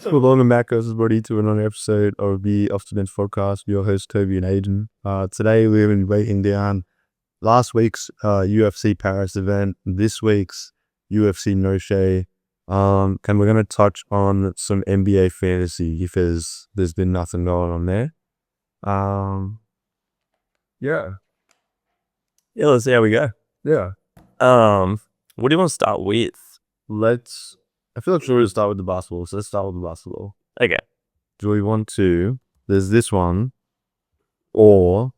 Welcome back, everybody, to another episode of the Afternoons Podcast. Your host, Toby and Aiden. Today, we've been breaking down last week's UFC Paris event, this week's UFC NOCHE, and we're going to touch on some NBA fantasy because there's been nothing going on there. Yeah, let's see how we go. Yeah. What do you want to start with? I feel like we should start with the basketball, so let's start with the basketball. Okay. Do we want to? There's this one, or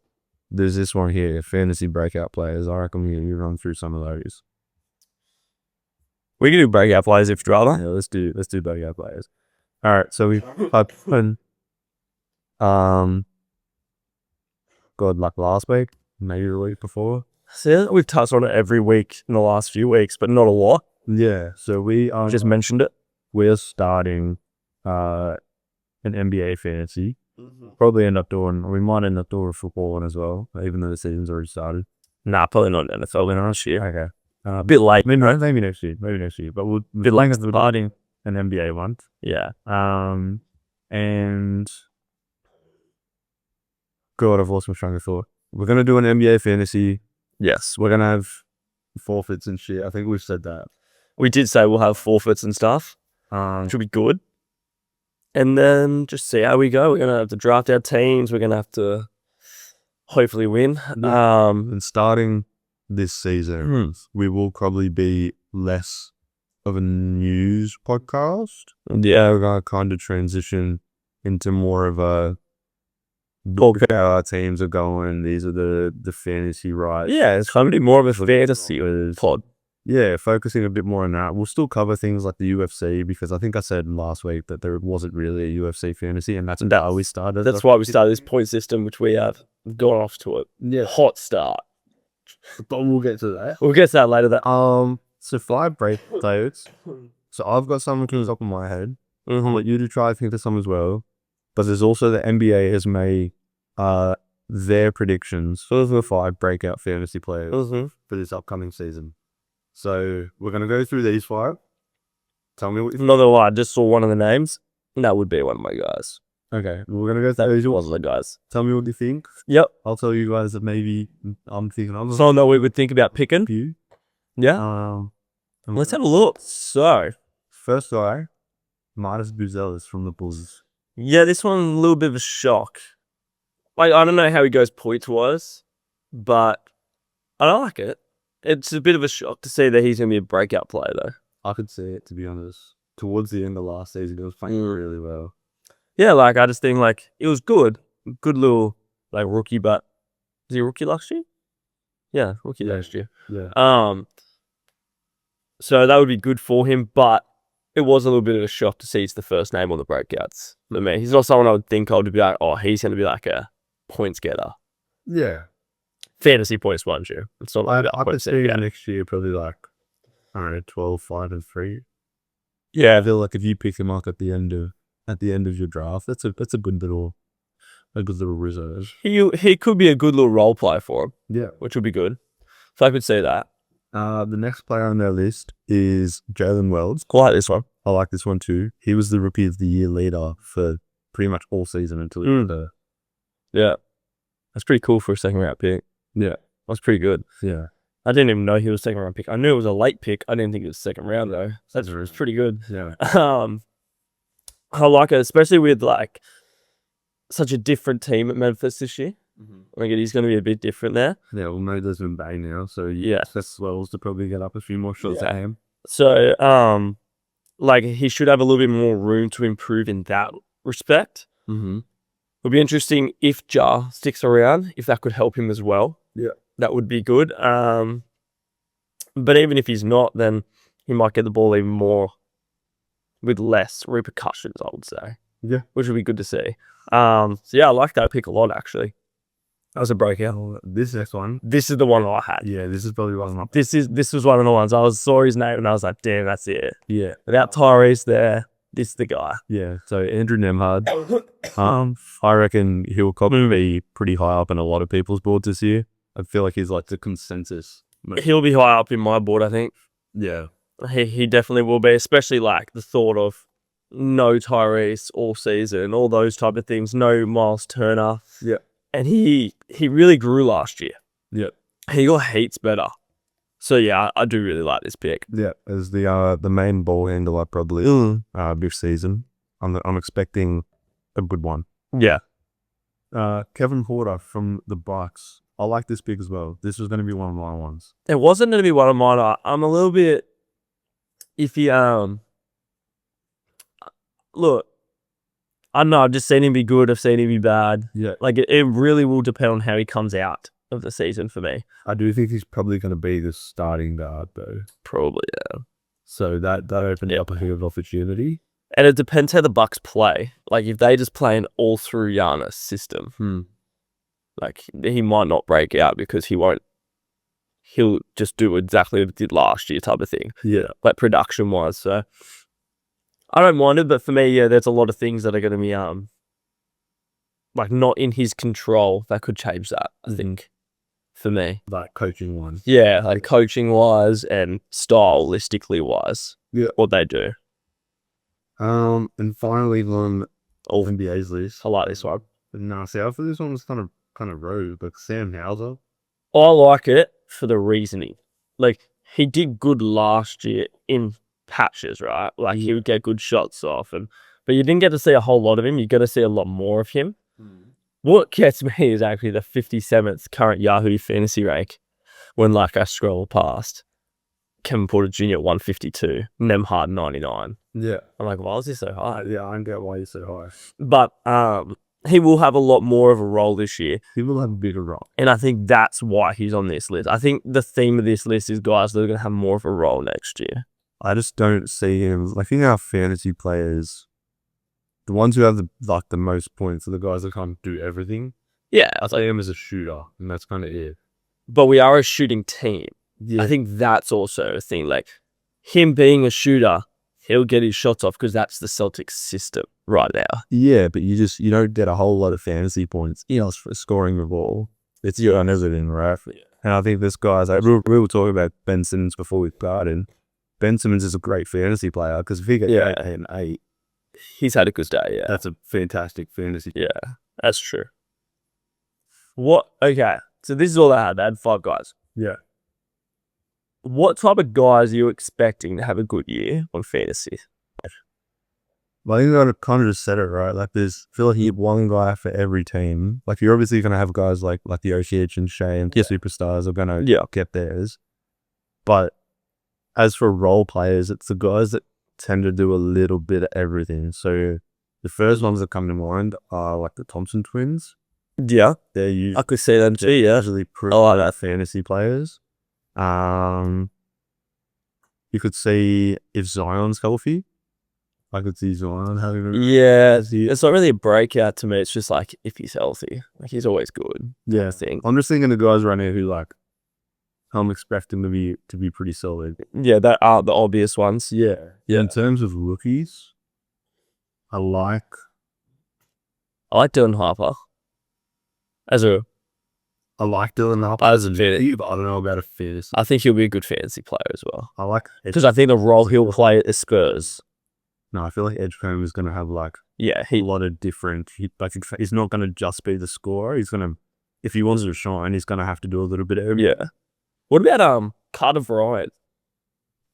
there's this one here, fantasy breakout players. I reckon we run through some of those. We can do breakout players if you'd rather. Yeah, let's do breakout players. All right, so we've had God, like last week, maybe the week before. So we've touched on it every week in the last few weeks, but not a lot. Yeah, so we just mentioned it. We're starting an NBA fantasy. Probably we might end up doing football one as well, even though the season's already started. Nah, probably not NFL winner this year. Okay. A bit late. Maybe next year. But we'll bit late starting an NBA one. Yeah. And God, I've lost my train of thought. We're gonna do an NBA fantasy. Yes. We're gonna have forfeits and shit. I think we've said that. We did say we'll have forfeits and stuff. Which will be good. And then just see how we go. We're going to have to draft our teams. We're going to have to hopefully win. Yeah. And starting this season, we will probably be less of a news podcast. Yeah. We're going to kind of transition into more of a look at how our teams are going. These are the fantasy rights. Yeah, it's going to be more of a fantasy pod. Yeah, focusing a bit more on that. We'll still cover things like the UFC because I think I said last week that there wasn't really a UFC fantasy, and that's how we started. That's why we started this point system, which we have gone off to a hot start. But we'll get to that. We'll get to that later. So 5 breakouts. So I've got some on the top of my head. I'll let you to try to think of some as well. But there's also the NBA has made their predictions for the 5 breakout fantasy players for this upcoming season. So we're going to go through these 5. Tell me what you think. Not gonna lie, I just saw one of the names. That would be one of my guys. Okay, we're going to go through these. One of the guys. Tell me what you think. Yep. I'll tell you guys that maybe I'm thinking of. Someone that we would think about picking. You. Yeah. Let's have a look. So. First guy, Midas Buzelis from the Bulls. Yeah, this one a little bit of a shock. Like, I don't know how he goes points-wise, but I like it. It's a bit of a shock to see that he's going to be a breakout player, though. I could see it, to be honest. Towards the end of last season, he was playing really well. Yeah, like, I just think, like, it was good. Good little, like, rookie, but... Was he a rookie last year? Yeah, rookie last year. Yeah. So that would be good for him, but it was a little bit of a shock to see it's the first name on the breakouts for me. He's not someone I would think of to be like, oh, he's going to be like a points getter. Yeah. Fantasy points one year. It's not like I could see next year probably like, I don't know, 12, 5, and 3. Yeah. I feel like if you pick him up at the end of your draft, that's a good little reserve. He could be a good little role player for him. Yeah. Which would be good. So I could see that. The next player on their list is Jalen Wells. I like this one. I like this one too. He was the Rookie of the Year leader for pretty much all season until he was there. Yeah. That's pretty cool for a second round pick. Yeah. That's pretty good. Yeah. I didn't even know he was a second round pick. I knew it was a late pick. I didn't think it was second round though. That's pretty good. Yeah. I like it, especially with like such a different team at Memphis this year. I think he's going to be a bit different there. Yeah, well, no, there's been Bay now, so yeah, that's Wells to probably get up a few more shots at him. So, like he should have a little bit more room to improve in that respect. It'll be interesting if Ja sticks around, if that could help him as well. Yeah, that would be good. But even if he's not, then he might get the ball even more with less repercussions, I would say. Yeah, which would be good to see. So yeah, I like that pick a lot actually. That was a breakout. This next one. This is the one I had. Yeah, this is probably one of my... This was one of the ones. I saw his name and I was like, damn, that's it. Yeah. Without Tyrese there, this is the guy. Yeah. So Andrew Nemhard. I reckon he'll probably be pretty high up in a lot of people's boards this year. I feel like he's like the consensus. He'll be high up in my board, I think. Yeah. He definitely will be, especially like the thought of no Tyrese all season, all those type of things, no Miles Turner. Yeah. And he really grew last year. Yeah. He got heaps better. So yeah, I do really like this pick. Yeah, as the main ball handler probably this season. I'm expecting a good one. Yeah. Kevin Porter from the Bucks. I like this pick as well. This was going to be one of my ones. It wasn't going to be one of mine. I'm a little bit iffy. Look, I don't know. I've just seen him be good. I've seen him be bad. Yeah, Like it really will depend on how he comes out of the season for me. I do think he's probably going to be the starting guard though. Probably, yeah. So that opened up a huge opportunity. And it depends how the Bucks play. Like if they just play an all through Giannis system, like he might not break out because he'll just do exactly what he did last year type of thing. Yeah, Like production wise. So I don't mind it, but for me, yeah, there's a lot of things that are going to be like not in his control that could change that, I think, for me. like coaching one. Yeah, like coaching wise and stylistically wise. Yeah. What they do. And finally on all NBA's list. I like this one. No, see, I thought this one was kind of rogue, but Sam Hauser. I like it for the reasoning. Like he did good last year in patches, right? Like he would get good shots off, but you didn't get to see a whole lot of him. You got to see a lot more of him. What gets me is actually the 57th current Yahoo fantasy rank. When like I scroll past, Kevin Porter Jr. 152, Nemhard 99. Yeah. I'm like, why is he so high? Yeah, I don't get why he's so high. But he will have a lot more of a role this year. He will have a bigger role. And I think that's why he's on this list. I think the theme of this list is guys that are going to have more of a role next year. I just don't see him. I think our fantasy players, the ones who have the most points are the guys that can't do everything. Yeah. I see him as a shooter, and that's kind of it. But we are a shooting team. Yeah. I think that's also a thing. Like him being a shooter, he'll get his shots off because that's the Celtics system right now. Yeah, but you don't get a whole lot of fantasy points, for scoring the ball. It's your own everything, right? Yeah. And I think this guy's, we were talking about Ben Simmons before we started. Ben Simmons is a great fantasy player because if he gets 8 and 8, he's had a good day, yeah. that's a fantastic fantasy. Yeah, that's true. Okay, so this is all I had. They had 5 guys. Yeah. What type of guys are you expecting to have a good year on fantasy? Well, I think I kind of just said it, right? Like I feel like you have one guy for every team. Like you're obviously going to have guys like the OCH and Shea and superstars are going to get theirs. But as for role players, it's the guys that tend to do a little bit of everything. So the first ones that come to mind are like the Thompson twins. Yeah. They're usually, I could see them too, yeah. usually pretty fantasy players. You could see if Zion's healthy. I could see Zion having a... Yeah, it's not really a breakout to me. It's just like if he's healthy. Like he's always good. Yeah. I think. I'm just thinking of guys right now who like I'm expecting to be pretty solid. Yeah, that are the obvious ones. Yeah. Yeah. In terms of rookies, I like Dylan Harper. I like Dylan Harper as a fantasy, but I don't know about a fantasy. I think he'll be a good fantasy player as well. I like Because I think the role he'll play at Spurs. No, I feel like Edgecombe is going to have like a lot of different. He's not going to just be the scorer. He's going to, if he wants to shine, he's going to have to do a little bit of everything. Yeah. What about Carter Bryant?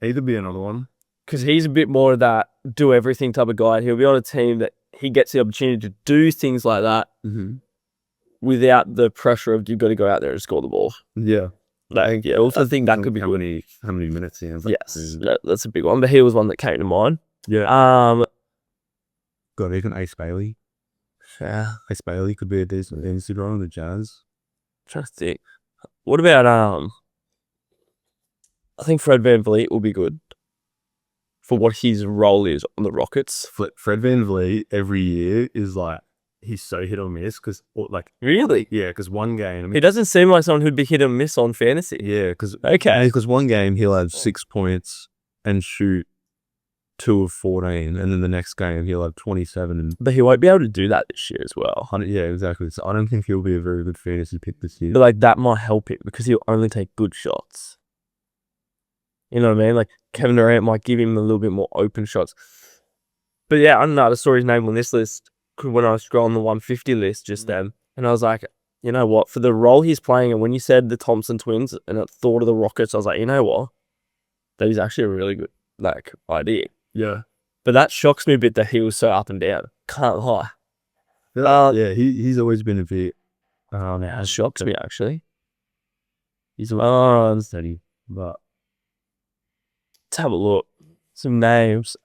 He could be another one. Because he's a bit more of that do everything type of guy. He'll be on a team that he gets the opportunity to do things like that without the pressure of you've got to go out there and score the ball. Yeah. Like, yeah, also I think that could be how many minutes he has. Yes, that's a big one. But he was one that came to mind. Yeah. God, even Ace Bailey. Yeah. Ace Bailey could be a decent fantasy role in the Jazz. I'm trying to think. What about I think Fred VanVleet will be good for what his role is on the Rockets. Fred VanVleet every year is like he's so hit or miss because Really? Yeah, because one game he doesn't seem like someone who'd be hit or miss on fantasy. Yeah, because one game he'll have 6 points and shoot 2 of 14, and then the next game he'll have 27. But he won't be able to do that this year as well. Yeah, exactly. So I don't think he'll be a very good fantasy pick this year. But like that might help him because he'll only take good shots. You know what I mean? Like Kevin Durant might give him a little bit more open shots. But yeah, I don't know. I saw his name on this list when I was scrolling the 150 list just then. And I was like, you know what? For the role he's playing, and when you said the Thompson twins and I thought of the Rockets, I was like, you know what? That is actually a really good idea. Yeah. But that shocks me a bit that he was so up and down. Can't lie. Yeah, he's always been a bit. That shocks me actually. He's unsteady, but Let's have a look. Some names.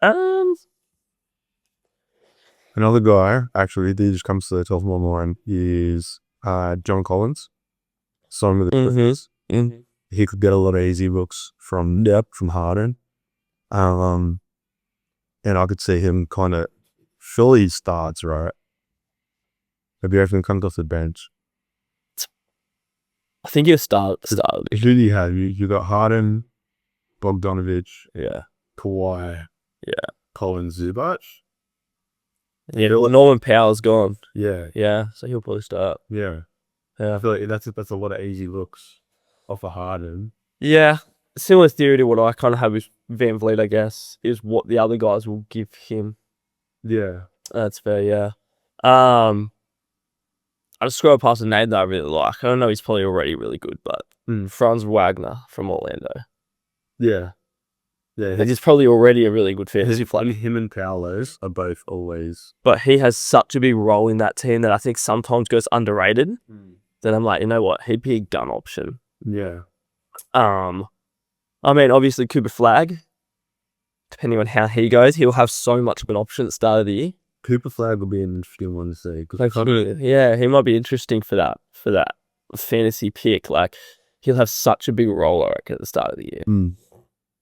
another guy actually that just comes to the top of my mind is John Collins. Some of the Clippers. He could get a lot of easy looks from Harden. And I could see him kind of surely he starts, right? Maybe everything comes off the bench. I think he'll start. Who do you have? You got Harden, Bogdanovich, Yeah. Kawhi, Collins, Zubac. Yeah, Norman Powell's gone. Yeah. Yeah, so he'll probably start. Yeah. Yeah. I feel like that's a lot of easy looks off of Harden. Yeah. Similar theory to what I kind of have with Van Vliet, I guess, is what the other guys will give him. Yeah. That's fair, yeah. I just scroll past a name that I really like. I don't know, he's probably already really good, but Franz Wagner from Orlando. Yeah. Yeah. He's probably already a really good fantasy player. Him and Paolos are both always. But he has such a big role in that team that I think sometimes goes underrated. Then I'm like, you know what? He'd be a gun option. Yeah. I mean, obviously Cooper Flagg, depending on how he goes, he'll have so much of an option at the start of the year. Cooper Flagg will be an interesting one to see. Yeah, he might be interesting for that fantasy pick. Like, he'll have such a big role, I reckon, at the start of the year.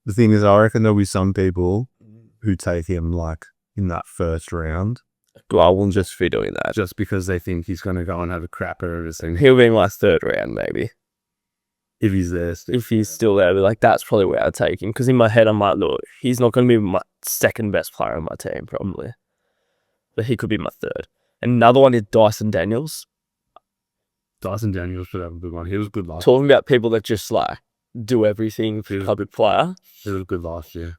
The thing is, I reckon there'll be some people who take him like in that first round. Well, I won't just be doing that. Just because they think he's going to go and have a crapper or everything. He'll be in my third round, maybe. If he's there. If he's still there, but like, that's probably where I'd take him. Because in my head, I'm like, look, he's not going to be my second best player on my team, probably. But he could be my third. Another one is Dyson Daniels. Dyson Daniels should have a good one. He was good last year. Talking about people that just like do everything for a good player. He was good last year.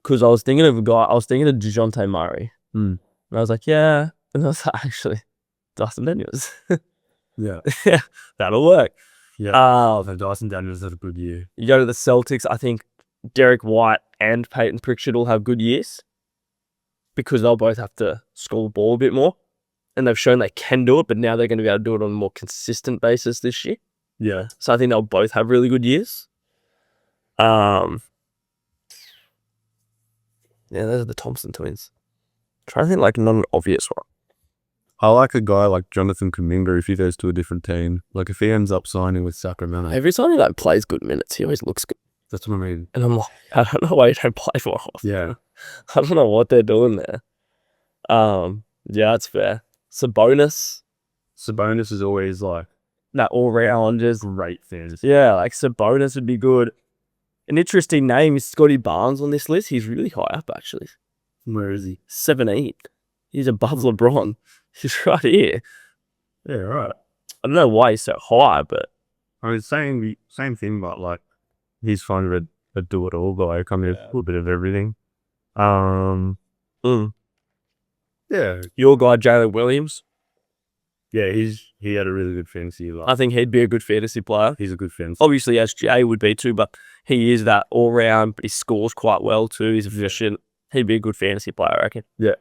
Because I was thinking of DeJounte Murray. And I was like, yeah. And I was like, actually, Dyson Daniels. Yeah. Yeah, that'll work. Yeah. So Dyson Daniels had a good year. You go to the Celtics, I think Derek White and Peyton Pritchard will have good years. Because they'll both have to score the ball a bit more. And they've shown they can do it, but now they're going to be able to do it on a more consistent basis this year. Yeah. So I think they'll both have really good years. Yeah, those are the Thompson twins. Trying to think like not an obvious one. I like a guy like Jonathan Kuminga if he goes to a different team. Like if he ends up signing with Sacramento. Every time he like plays good minutes, he always looks good. That's what I mean. And I'm like, I don't know why you don't play more often. Yeah. I don't know what they're doing there. Yeah, that's fair. Sabonis is always like that all round just great fantasy. yeah, like Sabonis would be good. An interesting name is Scotty Barnes on this list. He's really high up actually. Where is he? 17. He's above LeBron. He's right here. Yeah, right. I don't know why he's so high, but I was saying the same thing, but like he's kind of a do-it-all guy, kind of a little bit of everything. yeah. Your guy Jalen Williams. Yeah, he had a really good fantasy life. I think he'd be a good fantasy player. He's a good fantasy. Obviously, SJ would be too, but he is that all round. But he scores quite well too. He's efficient. He'd be a good fantasy player, I reckon. Yeah.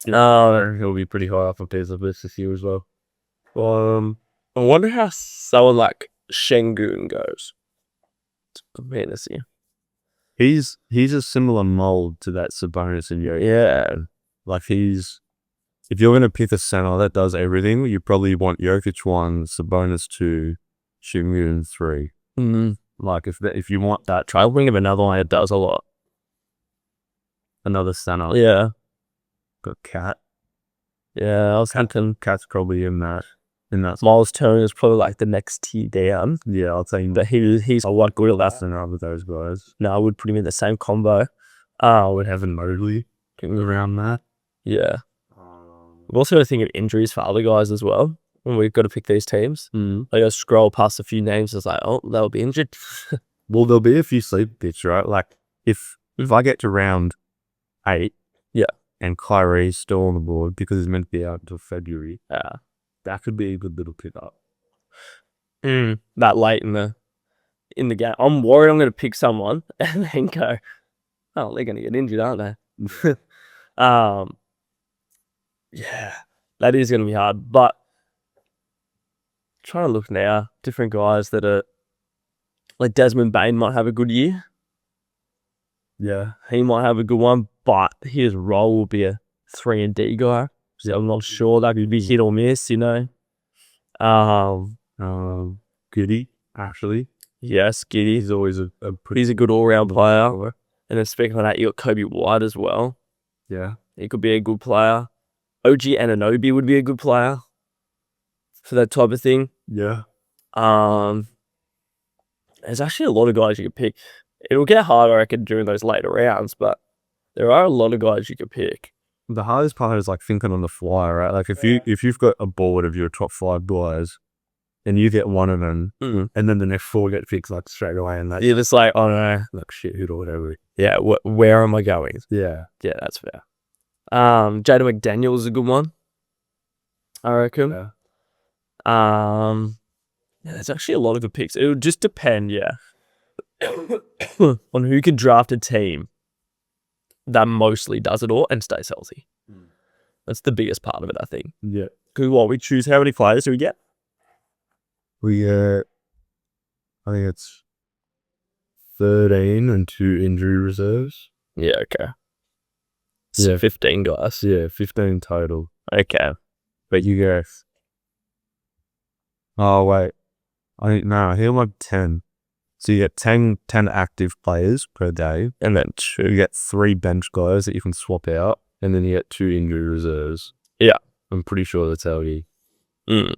No, he'll be pretty high up on pairs of this year as well. I wonder how someone like Şengün goes. Fantasy. He's a similar mold to that Sabonis and Jokic. Yeah. Like if you're gonna pick a center that does everything, you probably want Jokic 1, Sabonis 2, Şengün 3. Like if you want that, Try to bring him another one that does a lot. Another center. Yeah. Got Cat. Yeah, I was thinking Cat's probably in that. Miles Turner is probably like the next tier down. Yeah, I'll tell you. But he's a lot good at that. That's another of those guys. No, I would put him in the same combo. I would have him Mobley around that. Yeah. We've also got to think of injuries for other guys as well when we've got to pick these teams. Like I scroll past a few names, it's like, oh, they'll be injured. Well, there'll be a few sleep bits, right? Like if if I get to round 8, Yeah. and Kyrie's still on the board because he's meant to be out until February, Yeah. that could be a good little pickup. That late in the game. I'm worried I'm going to pick someone and then go, oh, they're going to get injured, aren't they? Yeah, that is going to be hard. But trying to look now, different guys that are like Desmond Bain might have a good year. Yeah. He might have a good one, but his role will be a 3-and-D guy. So I'm not sure that could be hit or miss, you know. Goody, actually. Yes, Giddy. He's always a pretty... He's a good all-round player. And then speaking of that, you got Kobe White as well. Yeah. He could be a good player. OG Anunoby would be a good player for that type of thing. Yeah. There's actually a lot of guys you could pick. It'll get hard, I reckon, during those later rounds, but there are a lot of guys you could pick. The hardest part is like thinking on the fly, right? Like if you've got a board of your top 5 guys, and you get one of them, and then the next 4 get picked like straight away, and you're just like, oh no, like shit, who or whatever. Yeah, where am I going? Yeah, that's fair. Jada McDaniel is a good one, I reckon. Yeah. There's actually a lot of good picks. It would just depend, on who can draft a team that mostly does it all and stays healthy. That's the biggest part of it, I think. Yeah. Because we choose how many players do we get? We I think it's 13 and 2 injury reserves. Yeah, okay. So 15 guys. Yeah, 15 total. Okay. But you go... Oh, wait. I he'll have 10. So you get 10 active players per day, and then you get 3 bench guys that you can swap out, and then you get 2 injury reserves. Yeah. I'm pretty sure that's how you... Yeah.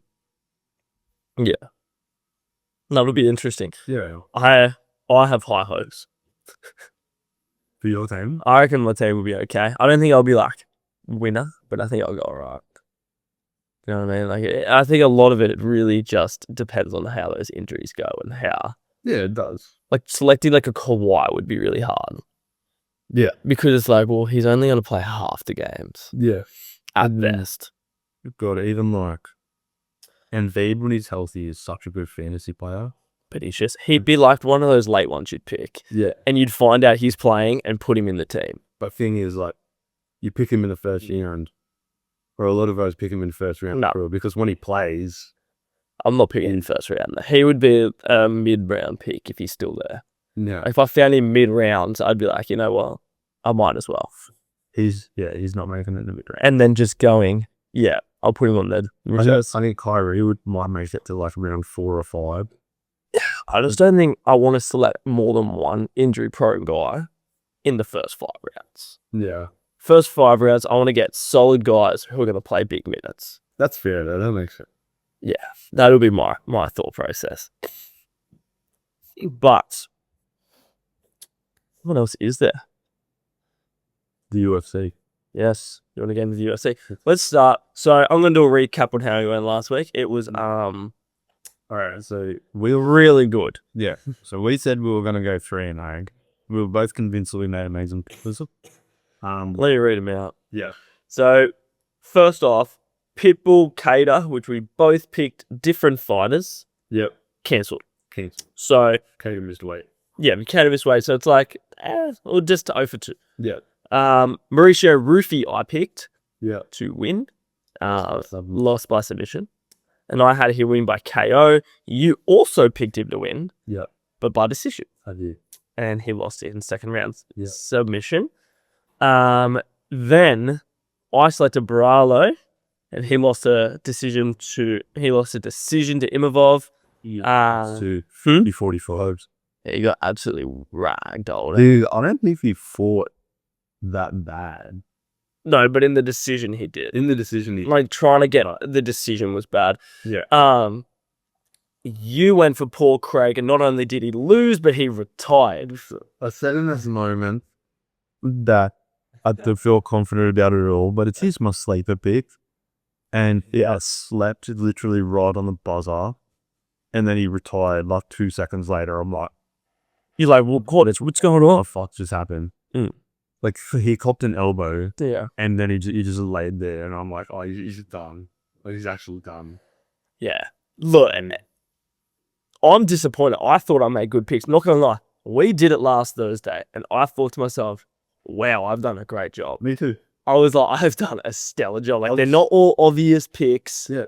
That'll be interesting. Yeah. I have high hopes. For your team? I reckon my team will be okay. I don't think I'll be like winner, but I think I'll go alright. You know what I mean? Like, I think a lot of it really just depends on how those injuries go and how. Yeah, it does. Like, selecting like a Kawhi would be really hard. Yeah. Because it's like, well, he's only going to play half the games. Yeah. At best. God, even like... And Embiid, when he's healthy, is such a good fantasy player. But he'd be like one of those late ones you'd pick. Yeah. And you'd find out he's playing and put him in the team. But thing is, like, you pick him in the first round, or a lot of us pick him in the first round. No. Because when he plays... I'm not picking him in first round. He would be a mid-round pick if he's still there. No. If I found him mid-round, I'd be like, you know what? I might as well. He's not making it in the mid-round. And then just going, I'll put him on there. I think Kyrie might make it to like round 4 or 5. I just don't think I want to select more than one injury-prone guy in the first 5 rounds. Yeah. First 5 rounds, I want to get solid guys who are going to play big minutes. That's fair, though. That makes sense. Yeah, that'll be my thought process. But what else is there? The UFC. Yes, you want to get into the UFC? Let's start. So I'm going to do a recap on how we went last week. It was all right. So we were really good. Yeah. So we said we were going to go 3-0. We were both convinced that we made amazing picks. Let me read them out. Yeah. So first off, Pitbull, Cater, which we both picked different fighters. Yep. Cancelled. So Cater missed weight. Yeah, Cater missed weight. So it's like, or just 0 for 2. Yeah. Mauricio Rufy I picked. Yeah. To win. Lost by submission. And I had him win by KO. You also picked him to win. Yeah. But by decision. I did. And he lost it in second round. Yeah. Submission. Then I selected Baralo. And he lost a decision to Imavov. To 45s. Yeah, he got absolutely ragdolled. Dude, I don't think he fought that bad. No, but in the decision he did. Like, trying to get the decision was bad. Yeah. You went for Paul Craig, and not only did he lose, but he retired. I said in this moment that I don't feel confident about it at all, but it is my sleeper pick. And I slept literally right on the buzzer. And then he retired like 2 seconds later. I'm like... You're like, well, Cordes, what's going on? What the fuck just happened? Mm. Like he copped an elbow, Yeah. and then he just laid there, and I'm like, oh, he's done. Like he's actually done. Yeah. Look, and I'm disappointed. I thought I made good picks. Not gonna lie, we did it last Thursday, and I thought to myself, wow, I've done a great job. Me too. I was like, I've done a stellar job. Like, they're not all obvious picks. Yeah.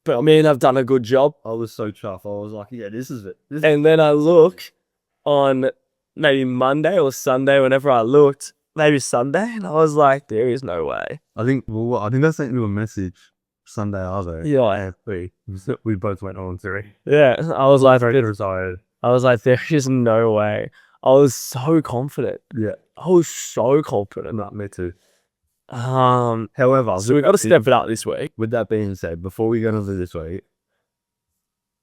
But I mean, I've done a good job. I was so chuffed. I was like, yeah, this is it. And then I look on maybe Monday or Sunday, whenever I looked, maybe Sunday, and I was like, there is no way. I think I sent you a message Sunday other. Yeah. We both went on 3. Yeah. I was like, Retired. there is no way. I was so confident. Yeah. I was so confident. No, me too. However, so we got to step it up this week. With that being said, before we go into this week,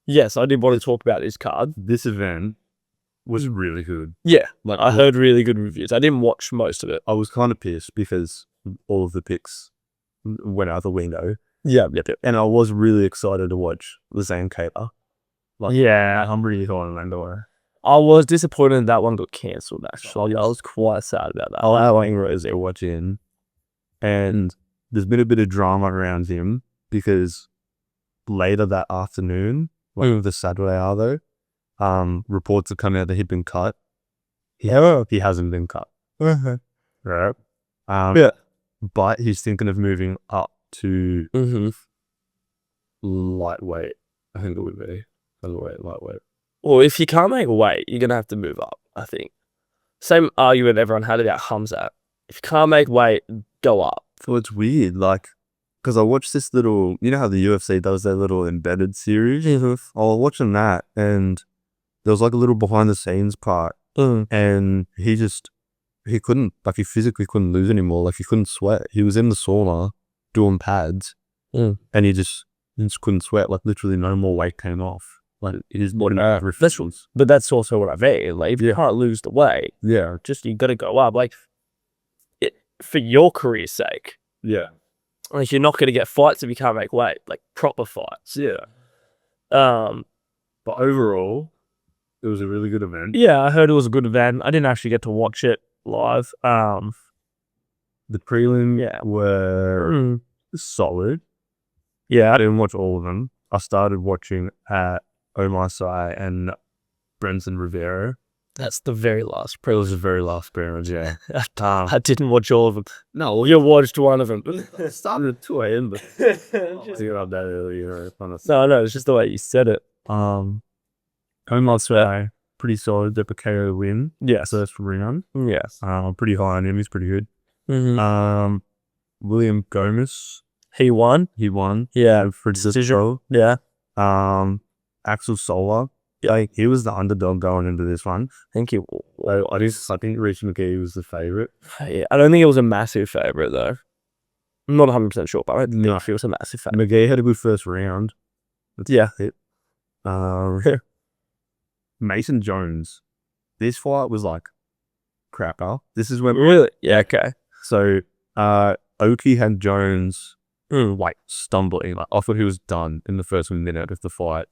Yes, I did want to talk about this card. this event was really good. Yeah, Like I heard really good reviews. I didn't watch most of it. I was kind of pissed because all of the picks went out the window, Yeah. and I was really excited to watch Lizanne Kayla. Like, Yeah. I'm really excited to Lando. I was disappointed that one got cancelled, actually. I was quite sad about that. I'll outline Rose there watching, and there's been a bit of drama around him because later that afternoon, like the Saturday though, reports have come out that he'd been cut. He hasn't been cut. Right. Yeah. But he's thinking of moving up to Mm-hmm. lightweight. I think it would be lightweight. Well, if you can't make weight, you're going to have to move up, I think. Same argument everyone had about Hamzat. If you can't make weight, go up. So it's weird, like, because I watched this little, you know how the UFC does their little embedded series? I was watching that, and there was like a little behind the scenes part, and he couldn't, like, he physically couldn't lose anymore. Like, he couldn't sweat. He was in the sauna doing pads, and he just couldn't sweat. Like, literally no more weight came off. Like, his body reflections. But that's also what I mean. Like, if you can't lose the weight, Yeah. just you got to go up. Like, for your career's sake. Yeah. Like, you're not going to get fights if you can't make weight. Like, proper fights. Yeah. Um, But overall, it was a really good event. yeah, I heard it was a good event. I didn't actually get to watch it live. The prelim were solid. Yeah. I didn't watch all of them. I started watching at Omar Sy and Brenson Rivera. That's the very last. It was the very last parents, yeah. I didn't watch all of them. No, You watched one of them. it started at 2 a.m. but I was getting up that earlier. No, it's just the way you said it. Omar Sy, pretty solid. The KO win. Yes. First round. Yes. Pretty high on him. He's pretty good. Mm-hmm. William Gomez. He won. Yeah. For decision. Yeah. Axel Sola. Like, he was the underdog going into this one. I think he. I think Rich McGee was the favorite. Yeah, I don't think it was a massive favorite though. I'm not 100% sure, but I don't think it was a massive favorite. McGee had a good first round. Yeah. Mason Jones. This fight was like crapper. This is when Really? Yeah. Okay. So Oki had Jones like stumbling. Like, I thought he was done in the first minute of the fight.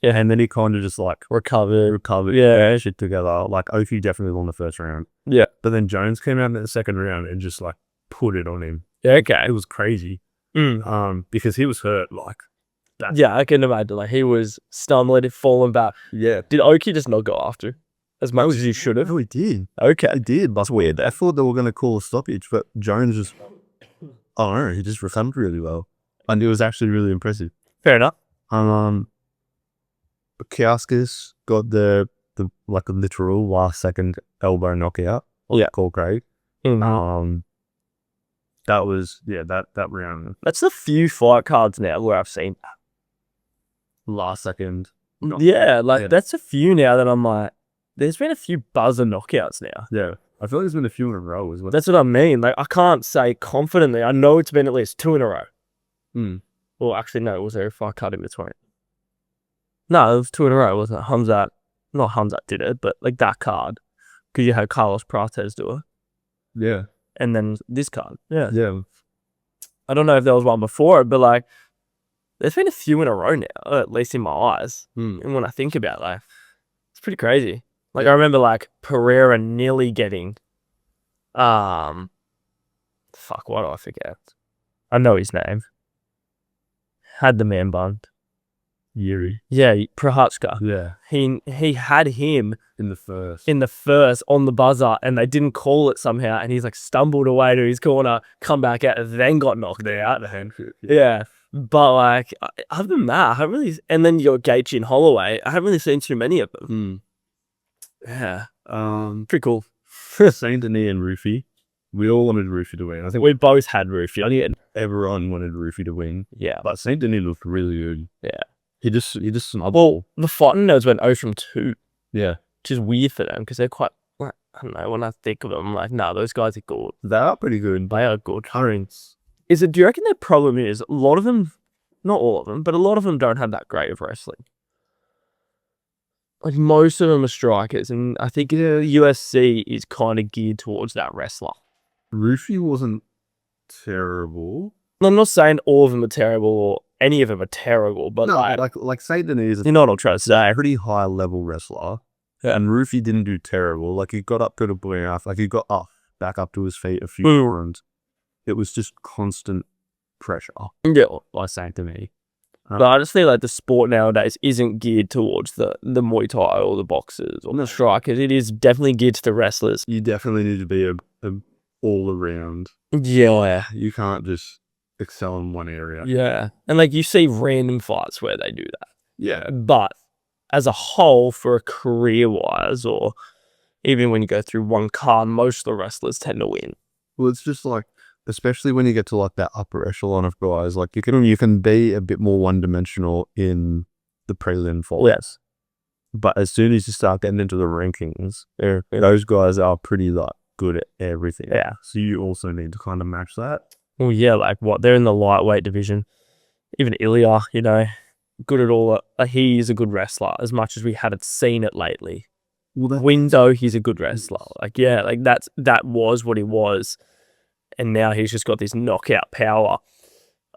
Yeah. And then he kind of just like recovered. Yeah. Shit together. Like, Oki definitely won the first round. Yeah. But then Jones came out in the second round and just like put it on him. Yeah. Okay. It was crazy. Because he was hurt. Like, that. Yeah, I can imagine. Like, he was stumbling, falling back. Yeah. Did Oki just not go after as much as he should have? No, he did. Okay. He did. That's weird. I thought they were going to call a stoppage, but Jones just, I don't know, he just recovered really well. And it was actually really impressive. Fair enough. Kiaskis got the like a literal last second elbow knockout. Yeah. Called great. That was, that round. That's the few fight cards now where I've seen Last second. That's a few now that I'm like, there's been a few buzzer knockouts now. Yeah. I feel like there's been a few in a row as well. That's what I mean. Like, I can't say confidently. I know it's been at least 2 in a row. Well, actually, no. Was there a fight card in between? No, it was 2 in a row, wasn't it? Not Hamzat did it, but like that card. Because you had Carlos Prates do it. Yeah. And then this card. Yeah. Yeah. I don't know if there was one before it, but like, there's been a few in a row now, at least in my eyes. And when I think about it, like, it's pretty crazy. Like, I remember like Pereira nearly getting Fuck, why do I forget? I know his name. Had the man bun. Yuri. Yeah, Prohachka. Yeah. He had him In the first. on the buzzer, and they didn't call it somehow, and he's like stumbled away to his corner, come back out, and then got knocked out. The hand shoot. Yeah. But like other than that, I haven't really, and then you got Gaethje and Holloway. I haven't really seen too many of them. Yeah, pretty cool. Saint Denis and Rufy. We all wanted Rufy to win. I think We both had Rufy. I think everyone wanted Rufy to win. Yeah, But Saint Denis looked really good. Yeah. He just snubbed. well, the fighting nerds went 0 from 2, Yeah. which is weird for them because they're quite. Like, I don't know. When I think of them, I'm like, nah, those guys are good. They are pretty good. They are good. Currents. Do you reckon their problem is a lot of them, not all of them, but a lot of them don't have that great of wrestling? Like most of them are strikers, and I think USC is kind of geared towards that wrestler. Rufy wasn't terrible. I'm not saying all of them are terrible or any of them are terrible, but No, like Saint Denis is you know what I'm trying to say. a pretty high level wrestler. Yeah. And Rufy didn't do terrible. Like he got up to the point after, like he got up back up to his feet a few times. It was just constant pressure. Yeah. By Saint Denis. But I just feel like the sport nowadays isn't geared towards the Muay Thai or the boxers or the strikers. It is definitely geared to the wrestlers. You definitely need to be a all around. Yeah. You can't just excel in one area. Yeah. And like you see random fights where they do that. Yeah. But as a whole, for a career-wise, or even when you go through one card, most of the wrestlers tend to win. Well, it's just like, especially when you get to like that upper echelon of guys, like you can be a bit more one-dimensional in the prelim fights. Yes. But as soon as you start getting into the rankings, those guys are pretty like good at everything. Yeah. So you also need to kind of match that. Well, yeah, like what? They're in the lightweight division. Even Ilya, good at all. He is a good wrestler, as much as we hadn't seen it lately. Well, Windo, he's a good wrestler. Like, yeah, like that was what he was. And now he's just got this knockout power.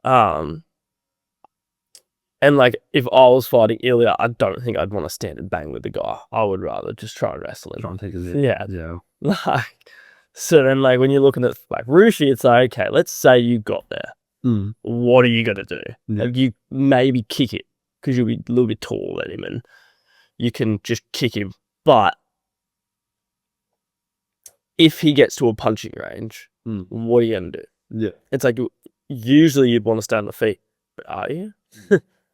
And like, if I was fighting Ilya, I don't think I'd want to stand and bang with the guy. I would rather just try and wrestle him. Try and take his Yeah. Yeah. Like, so then, like, when you're looking at like Rufy, it's like, okay, let's say you got there. What are you gonna do? Yeah. Like, you maybe kick it because you'll be a little bit taller than him, and you can just kick him. But if he gets to a punching range, what are you gonna do? Yeah. It's like usually you'd want to stay on the feet, but are you?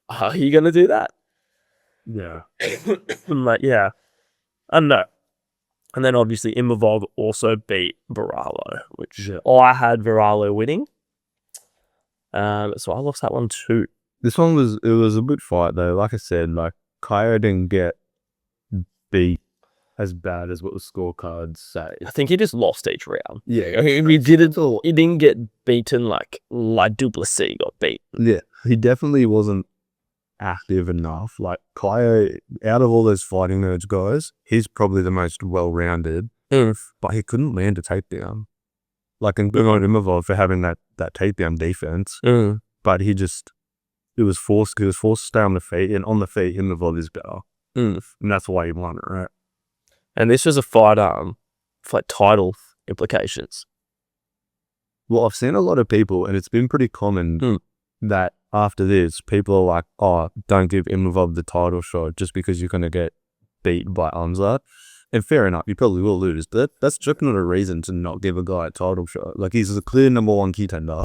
Are you gonna do that? Yeah. I'm like, yeah, I don't know. And then obviously Imavov also beat Varalo, which I had Varalo winning. So I lost that one too. This one was a good fight though. Like I said, like Kaya didn't get beat as bad as what the scorecards say. I think he just lost each round. Yeah, He didn't get beaten like Duplessis got beat. Yeah, he definitely wasn't active enough. Like Kaya, out of all those fighting nerds guys, he's probably the most well-rounded, but he couldn't land a takedown. Like, and good on Imavov for having that takedown defense, but he was forced to stay on the feet, and on the feet, Imavov is better, and that's why he won it, right? And this was a fight, for like title implications. Well, I've seen a lot of people, and it's been pretty common that after this, people are like, oh, don't give Imavov the title shot just because you're going to get beat by Hamzat. And fair enough, you probably will lose, but that's just not a reason to not give a guy a title shot. Like, he's a clear number one contender.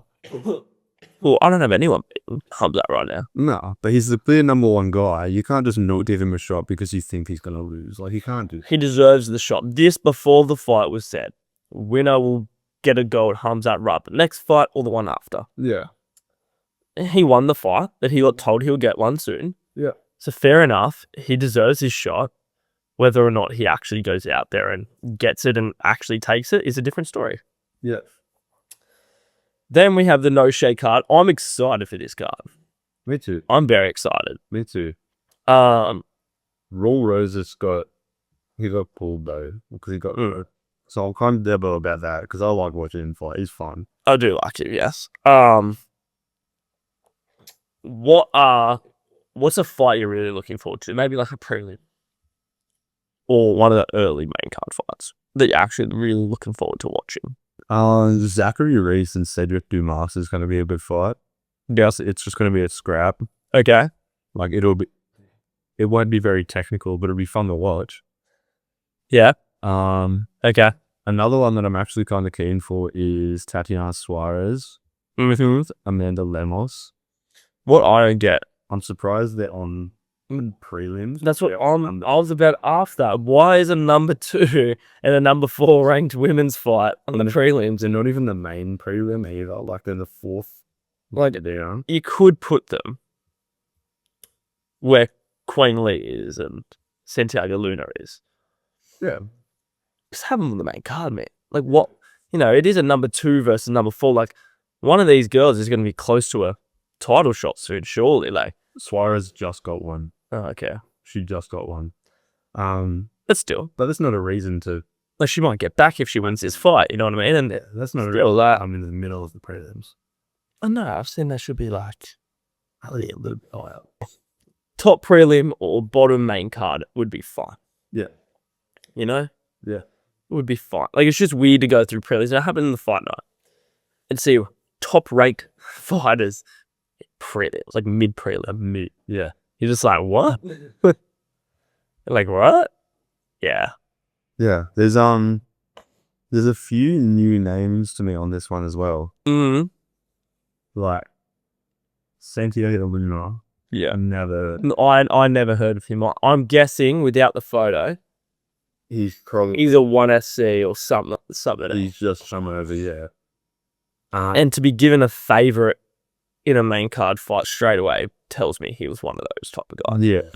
Well, I don't have anyone beating Hamzat right now. No, but he's the clear number one guy. You can't just not give him a shot because you think he's going to lose. Like, he can't do that. He deserves the shot. This before the fight was said. Winner will get a go at Hamzat Rupp. The next fight or the one after. Yeah. He won the fight, that he got told he'll get one soon. Yeah. So fair enough. He deserves his shot. Whether or not he actually goes out there and gets it and actually takes it is a different story. Yeah. Then we have the NOCHE card. I'm excited for this card. Me too. I'm very excited. Me too. Um, Raul Rosas got pulled though because he got so I'm kind of devil about that because I like watching him fight. He's fun. I do like it, yes. What's a fight you're really looking forward to? Maybe like a prelim. or one of the early main card fights that you're actually really looking forward to watching? Zachary Reese and Cedric Dumas is going to be a good fight. Yes. It's just going to be a scrap. Okay. Like it won't be very technical, but it'll be fun to watch. Yeah. Okay. Another one that I'm actually kind of keen for is Tatiana Suarez with Amanda Lemos. What I don't get. I'm surprised they're on prelims. That's what I was about after. Why is a number 2 and a number 4 ranked women's fight on the prelims? They're not even the main prelim either. Like they're the 4th. Like down. You could put them where Queen Lee is and Santiago Luna is. Yeah. Just have them on the main card, man. Like what? It is a number 2 versus number 4. Like one of these girls is going to be close to a title shot soon, surely. Like Suarez just got one. Oh, okay. She just got one. But still. But that's not a reason to... Like, she might get back if she wins this fight, you know what I mean? And yeah, that's not still, a reason. I'm in the middle of the prelims. I know, I've seen that should be like... a little bit higher. Top prelim or bottom main card would be fine. Yeah. You know? Yeah. It would be fine. Like, it's just weird to go through prelims. It happened in the fight night. And see top-ranked fighters prelims, like mid-prelim. Yeah. You're just like, what? Like, what? Yeah. Yeah. There's a few new names to me on this one as well. Mm-hmm. Like Santiago Luna. Yeah. I never heard of him. I'm guessing without the photo, he's probably he's a 1SC or something. He's just somewhere over here. And to be given a favourite in a main card fight straight away tells me he was one of those type of guys. Yeah.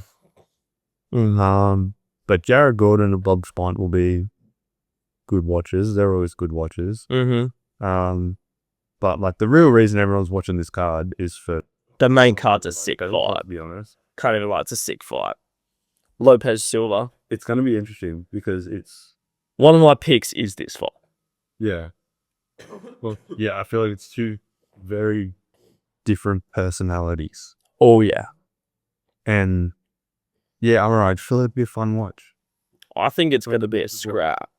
But Jared Gordon and Bob Spont will be good watches. They're always good watches. Mm-hmm. But like the real reason everyone's watching this card is for the main card's a sick fight. To be honest, can't even lie, it's a sick fight. Lopez Silva. It's going to be interesting because it's one of my picks is this fight. Yeah. Well, yeah, I feel like it's two very different personalities. Oh yeah. And yeah, all right. I feel it'd be a fun watch. I think it's going to be a scrap.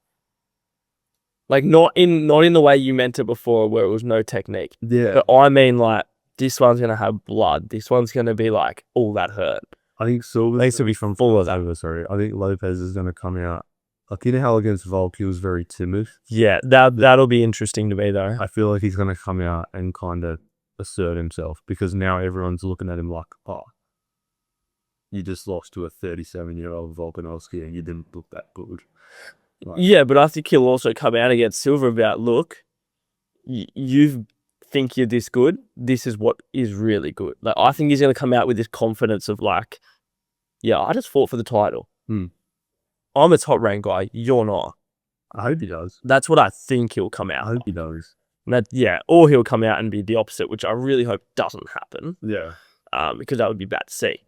Like not in the way you meant it before, where it was no technique. Yeah. But I mean, like this one's going to have blood. This one's going to be like all that hurt. I think Silva needs to be from full of that. Sorry, I think Lopez is going to come out. Like you know how against Volk he was very timid. Yeah, that'll be interesting to me though. I feel like he's going to come out and kind of assert himself because now everyone's looking at him like, oh, you just lost to a 37-year-old Volkanovski and you didn't look that good. Like, yeah, but I think he'll also come out against Silva about, look, you think you're this good. This is what is really good. Like I think he's going to come out with this confidence of like, yeah, I just fought for the title. I'm a top ranked guy. You're not. I hope he does. That's what I think he'll come out. I hope he does. Or he'll come out and be the opposite, which I really hope doesn't happen. Yeah. Because that would be bad to see.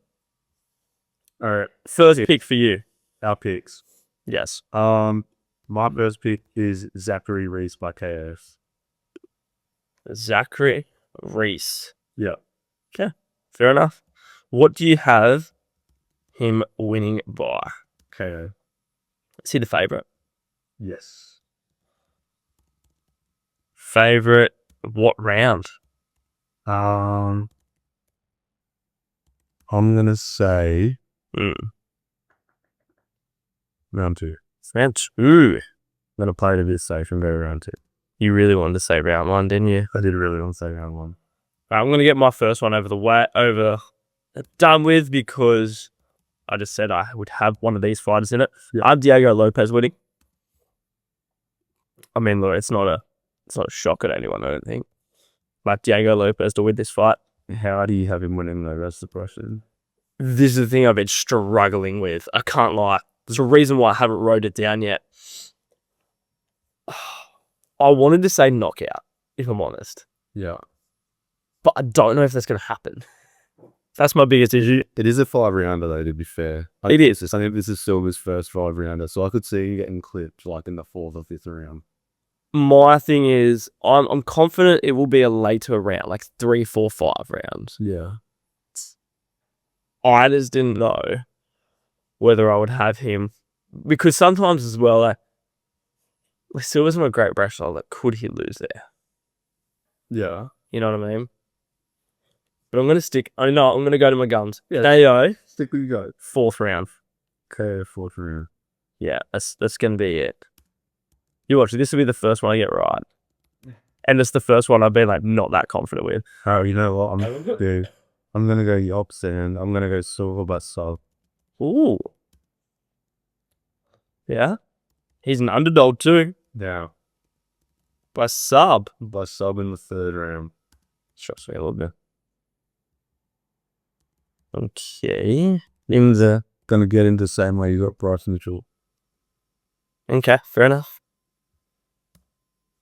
All right. First pick for you. Our picks. Yes. My first pick is Zachary Reese by KF. Zachary Reese. Yeah. Okay. Fair enough. What do you have him winning by? KO. Is he the favourite? Yes. Favourite? What round? I'm gonna say round 2. Round 2. I'm gonna play it a bit safe and go round 2. You really wanted to say round 1, didn't you? I did really want to say round 1. Right, I'm gonna get my first one done with because I just said I would have one of these fighters in it. Yeah. I'm Diego Lopez winning. I mean, look, it's not a shock at anyone, I don't think. But Diego Lopez to win this fight. How do you have him winning though? That's the question. This is the thing I've been struggling with. I can't lie. There's a reason why I haven't wrote it down yet. I wanted to say knockout, if I'm honest. Yeah. But I don't know if that's going to happen. That's my biggest issue. It is a 5-rounder though, to be fair. It is. I think this is Silva's first 5-rounder, so I could see you getting clipped like in the 4th or 5th round. My thing is, I'm confident it will be a later round, like 3, 4, 5 rounds. Yeah. I just didn't know whether I would have him because sometimes as well, like Silva's not a great wrestler. Like, could he lose there? Yeah. You know what I mean? But I'm gonna stick. I know I'm gonna go to my guns. Yeah. KO, Stick with your gut. 4th round. Okay, 4th round. Yeah, that's gonna be it. You watch. This will be the first one I get right, and it's the first one I've been like not that confident with. Oh, you know what? I'm gonna go the opposite end. I'm gonna go Silva by sub. Ooh, yeah, he's an underdog too. Yeah. By sub. By sub in the 3rd round. Shocks me a little bit. Okay. In the Gonna get into the same way you got Bryce Mitchell. okay, fair enough.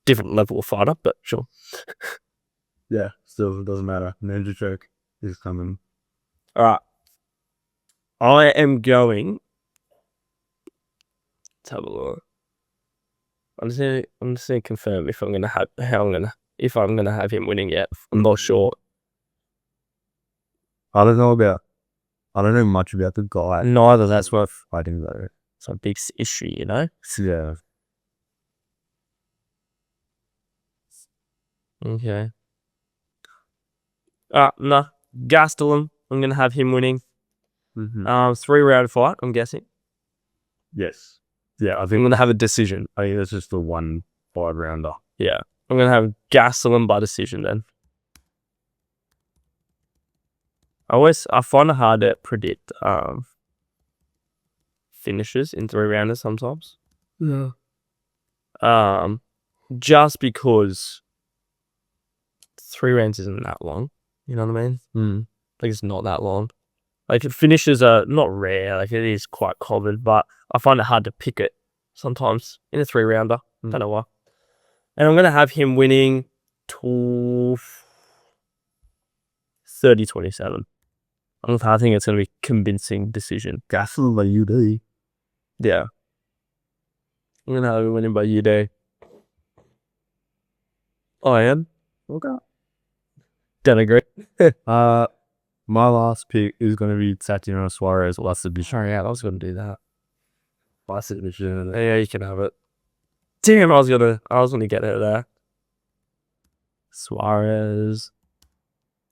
Different level of fighter, but sure. Yeah, still doesn't matter. Ninja choke is coming. All right. I am going. Let's have a look. I'm just gonna confirm if I'm gonna have him winning yet. I'm not sure. I don't know much about the guy. Neither. That's what Fighting though. it's a big issue, you know. Yeah. Okay. No, Gastelum. I'm gonna have him winning. 3-round fight. I'm guessing. Yes. Yeah, I I'm think gonna have a decision. that's just the 1 5-rounder. Yeah, I'm gonna have Gastelum by decision then. I find it hard to predict finishes in 3-rounders sometimes. Yeah. Just because 3 rounds isn't that long. You know what I mean? Like, it's not that long. Like, finishes are not rare. Like, it is quite common, but I find it hard to pick it sometimes in a 3-rounder. Don't know why. And I'm gonna have him winning 30-27. I think it's gonna be convincing decision. Gastelum by UD. Yeah. I'm gonna have him winning by UD. I am. Okay. Don't agree. My last pick is gonna be Tatiana Suarez last submission. Sorry, yeah, I was gonna do that. Last submission. Yeah, you can have it. Damn, I was gonna get her there. Suarez.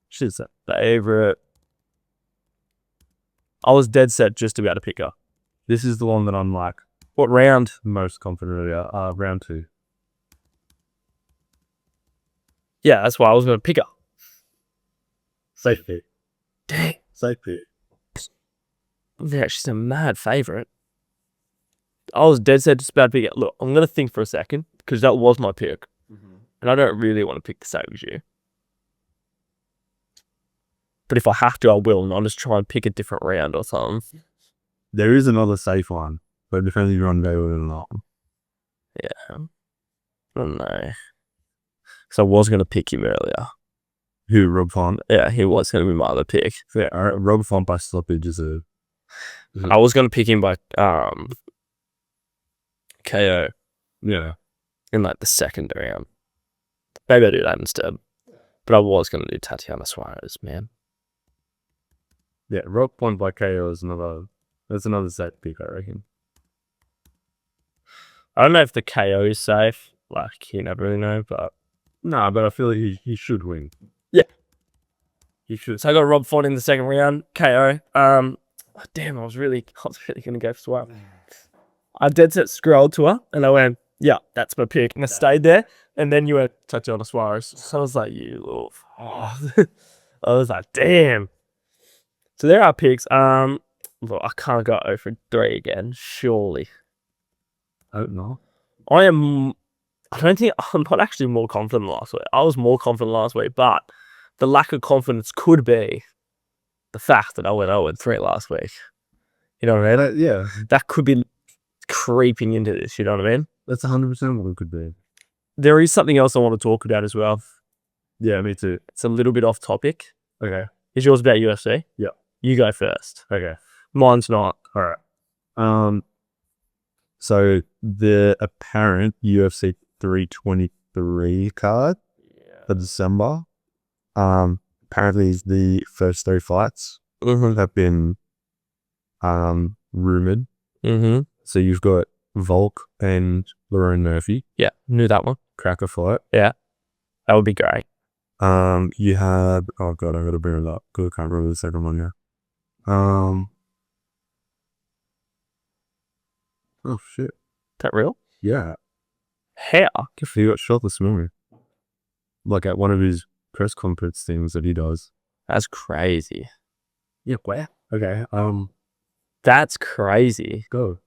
She's a favorite. I was dead set just about to pick her. This is the one that I'm like What round? most confident about. Round 2. Yeah, that's why I was gonna pick her. Safe pick. Dang. Safe pick. Yeah, she's a mad favorite. I was dead set just about to pick it. Look, I'm gonna think for a second because that was my pick, and I don't really want to pick the same as you. But if I have to, I will, and I'll just try and pick a different round or something. There is another safe one, but it depends if you're on Vader or not. Yeah. I don't know. Because I was gonna pick him earlier. Who, Rob Font? Yeah, he was gonna be my other pick. Yeah, Rob Font by stoppage is a... I was gonna pick him by KO. Yeah. In like the 2nd round. Maybe I do that instead. But I was gonna do Tatiana Suarez, man. Yeah, Rob Font by KO is that's another safe pick, I reckon. I don't know if the KO is safe. Like, you never really know, but... Nah, but I feel like he should win. Yeah. He should. So I got Rob Font in the 2nd round, KO. Damn, I was really gonna go for Suarez. I dead set scrolled to her, and I went, yeah, that's my pick. And I stayed there, and then you went Tatiana Suarez. So I was like, you little... I was like, damn. So there are picks. Look, I can't go 0 for 3 again, surely. I don't know. I'm not actually more confident than last week. I was more confident last week, but the lack of confidence could be the fact that I went 0-3 last week. You know what I mean? Yeah. That could be creeping into this, you know what I mean? That's 100% what it could be. There is something else I want to talk about as well. Yeah, me too. It's a little bit off topic. Okay. Is yours about UFC? Yeah. You go first. Okay. Mine's not. All right. So the apparent UFC 323 card for December, apparently the first 3 fights have been rumored. So you've got Volk and Lerone Murphy, Yeah, knew that one. cracker fight. That would be great. You have, oh god, I gotta bring it up. Good, I can't remember the second one now. Oh shit. That real? Yeah. How? He got shot this morning. Like at one of his press conference things that he does. That's crazy. Yeah, where? Okay, That's crazy. go.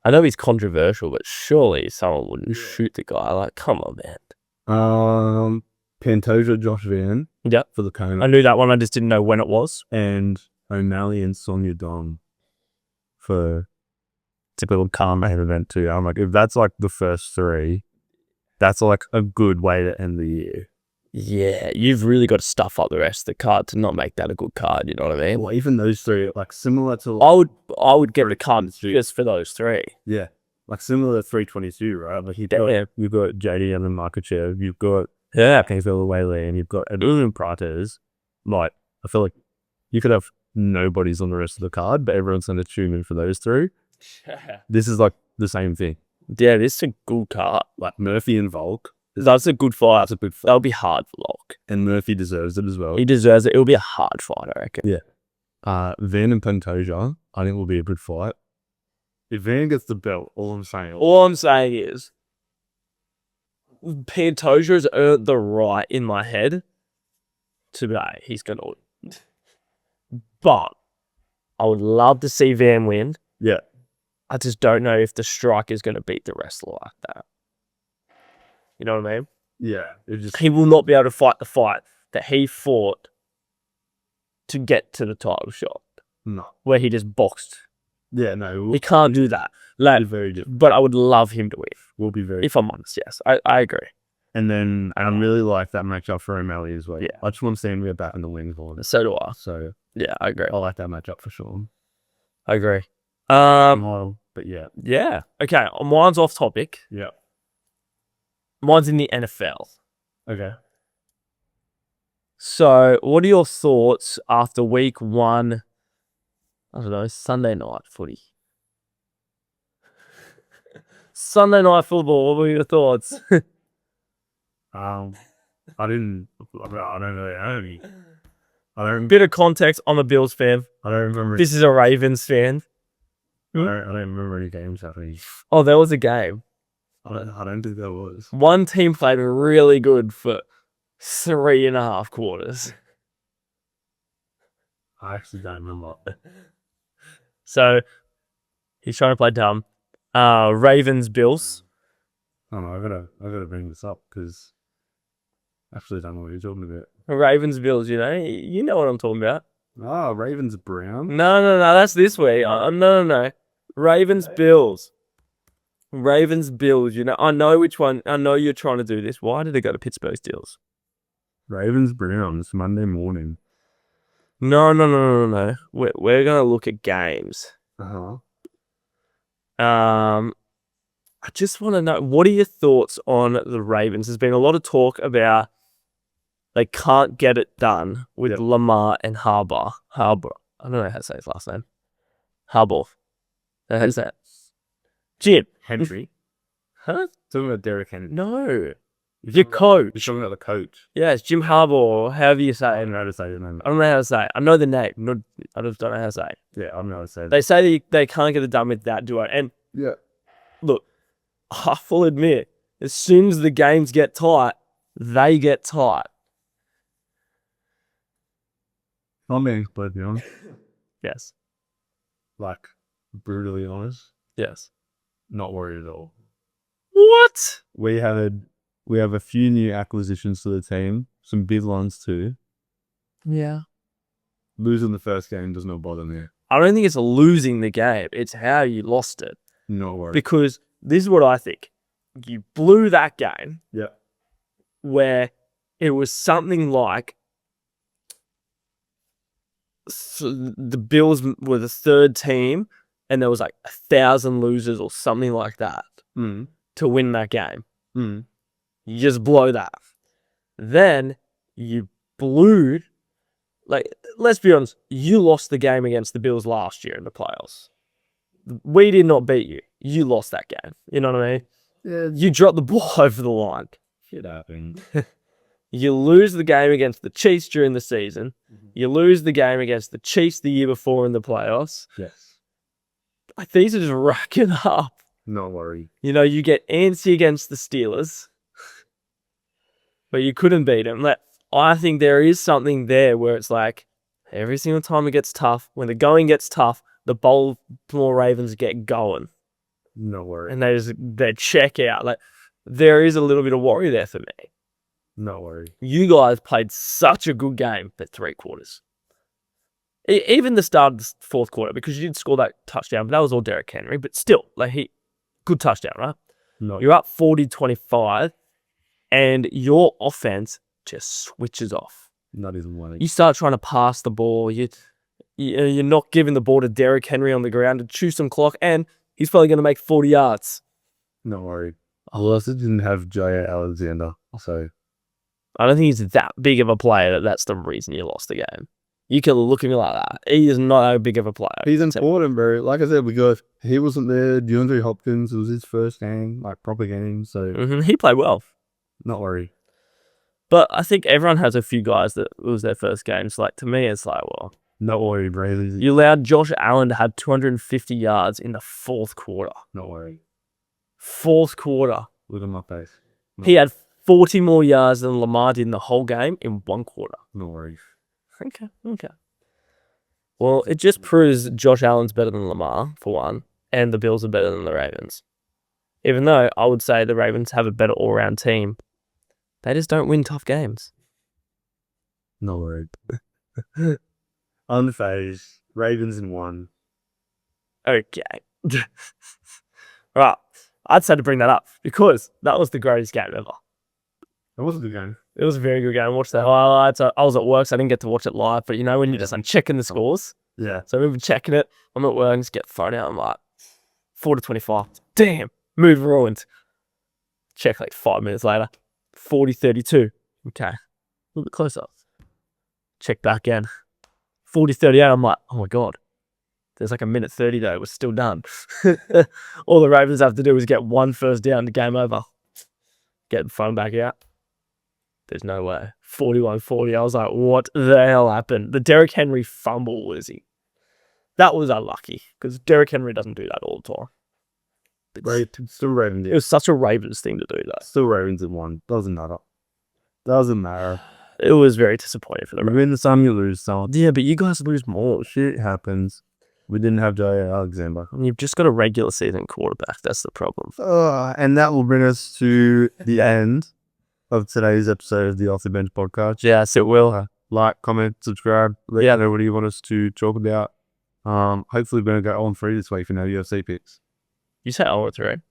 I know he's controversial, but surely someone wouldn't shoot the guy. Like, come on, man. Pantoja Josh Van. Yep. For the Kona. I knew that one. I just didn't know when it was. And O'Malley and Sonia Dong for typical car main event too. I'm like, if that's like the first three, that's like a good way to end the year. Yeah, you've really got to stuff up the rest of the card to not make that a good card. You know what I mean? Well, even those three, like similar to, I would get the card just for those three. yeah, like similar to 322, right? Like you've Yeah. got JD and then Makachev, you've got Yeah. Pavel Whaley, and you've got Adun Prates. Like, I feel like you could have nobodies on the rest of the card, but everyone's going to tune in for those three. This is like the same thing. Yeah, this is a good card. Like Murphy and Volk. That's a good fight. That's a good fight. That'll be hard for Locke. And Murphy deserves it as well. He deserves it. It'll be a hard fight, I reckon. Yeah. Van and Pantoja, I think will be a good fight. If Van gets the belt, all I'm saying is Pantoja has earned the right in my head to be like, he's going to win. But I would love to see Van win. Yeah. I just don't know if the striker is going to beat the wrestler like that. You know what I mean? Yeah. It just, He will not be able to fight the fight that he fought to get to the title shot, no. where he just boxed. Yeah, no. He can't do that. Like, We'll be very different. but I would love him to win. We'll be very. If I'm honest, yes. I agree. And then I really like that matchup for O'Malley as well. Yeah. I just want to see him get back in the wings for him. So do I. So Yeah, I agree. I like that matchup for sure. I agree. But yeah. Yeah. Okay, mine's off topic. Yeah. Mine's in the NFL. Okay. So, what are your thoughts after week 1? I don't know, Sunday night footy. Sunday night football, what were your thoughts? I don't really know any. Bit of context, I'm a Bills fan. I don't remember. This is a Ravens fan. I don't remember any games happening. Oh, there was a game. I don't think there was. One team played really good for 3.5 quarters. I actually don't remember. So, he's trying to play dumb. Ravens, Bills. I don't know. I gotta bring this up because I actually don't know what you're talking about. Ravens, Bills, you know what I'm talking about. Ah, Ravens Brown. No, that's this week. No. Ravens, Bills. Ravens, Bills, I know which one. I know you're trying to do this. Why did it go to Pittsburgh Steelers? Ravens Browns Monday morning. No. We're going to look at games. Uh-huh. I just want to know, what are your thoughts on the Ravens? There's been a lot of talk about they can't get it done with Lamar and Harbour. I don't know how to say his last name. Harbour. How's that? Jim. Henry. Huh? Talking about Derek Henry. No. Your coach. You're talking about the coach. Yeah, it's Jim Harbour, or however you say I it. don't know how to say his name. I don't know how to say it. I know the name. I just don't know how to say it. Yeah, I don't know how to say They say they can't get it done with that duo. And yeah. look, I fully admit, as soon as the games get tight, they get tight. I'm being completely honest. Yes. Like, brutally honest. Yes. Not worried at all. What? We have a few new acquisitions to the team. Some big ones too. Yeah. Losing the first game does not bother me. I don't think it's losing the game. It's how you lost it. Not worried. Because this is what I think. You blew that game. Yeah. Where it was something like the Bills were the third team and there was like 1,000 losers or something like that to win that game. You just blow that. Then you blew, like, let's be honest, you lost the game against the Bills last year in the playoffs. we did not beat you. You lost that game. You know what I mean? Yeah, You dropped the ball over the line. shit happened. You lose the game against the Chiefs during the season. You lose the game against the Chiefs the year before in the playoffs. Yes. Like, these are just racking up. No worry. You know, you get antsy against the Steelers, but you couldn't beat them. Like, I think there is something there where it's like, every single time it gets tough, when the going gets tough, the Baltimore Ravens get going. No worry. And they check out. Like, there is a little bit of worry there for me. No worry. You guys played such a good game for 3 quarters. Even the start of the fourth quarter, because you did score that touchdown, but that was all Derrick Henry. But still, like, good touchdown, right? No. You're up 40-25, and your offense just switches off. Not even one. You start trying to pass the ball. You're not giving the ball to Derrick Henry on the ground to chew some clock, and he's probably going to make 40 yards. No worry. I also didn't have J.A. Alexander, so I don't think he's that big of a player that's the reason you lost the game. You can look at me like that. He is not that big of a player. he's important, bro. Like I said, he wasn't there. DeAndre Hopkins, it was his first game, like proper game, so He played well. not worry. But I think everyone has a few guys that it was their first game. So, like, to me, it's like, well, Not worry, bro. you allowed Josh Allen to have 250 yards in the fourth quarter. Not worry. Fourth quarter. Look at my face. He had 40 more yards than Lamar did in the whole game in 1 quarter. No worries. Okay. Well, it just proves Josh Allen's better than Lamar, for one, and the Bills are better than the Ravens. Even though I would say the Ravens have a better all-round team, they just don't win tough games. No worry. Unfazed. Ravens in 1. Okay. Right. I'd say to bring that up because that was the greatest game ever. That was a good game. It was a very good game. I watched the highlights. I was at work, so I didn't get to watch it live. But you know when you're just like checking the scores? Yeah. So I remember checking it. I'm at work and just get thrown out. I'm like, 40-25. Damn. Move ruined. Check like 5 minutes later. 40-32. Okay. A little bit closer. Check back in. 40-38. I'm like, oh my God. There's like a minute 30 though. We're still done. All the Ravens have to do is get 1 first down to game over. Get the phone back out. There's no way. 41-40. I was like, what the hell happened? The Derrick Henry fumble, was he? That was unlucky because Derrick Henry doesn't do that all the time. Still Ravens. It was such a Ravens thing to do that. Still Ravens in 1. Doesn't matter. Doesn't matter. It was very disappointing for the You Ravens. win some, you lose some. Yeah, but you guys lose more. Shit happens. We didn't have J.A. Alexander. You've just got a regular season quarterback. That's the problem. And that will bring us to the end of today's episode of the Off the Bench podcast. Yes, it will. Like, comment, subscribe. Let us know what you want us to talk about. Hopefully we're going to go on 3 this week for no UFC picks. You said 0-3.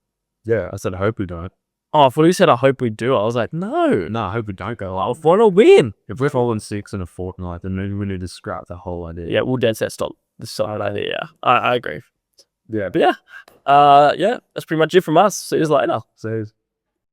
Yeah, I said I hope we don't. Oh, I thought you said I hope we do. I was like, no. No, I hope we don't go I off. want to win. If we're falling 6 in a fortnight, then maybe we need to scrap the whole idea. Yeah, we'll dead set stop the side idea. Yeah, I agree. Yeah. But yeah, that's pretty much it from us. See you later. So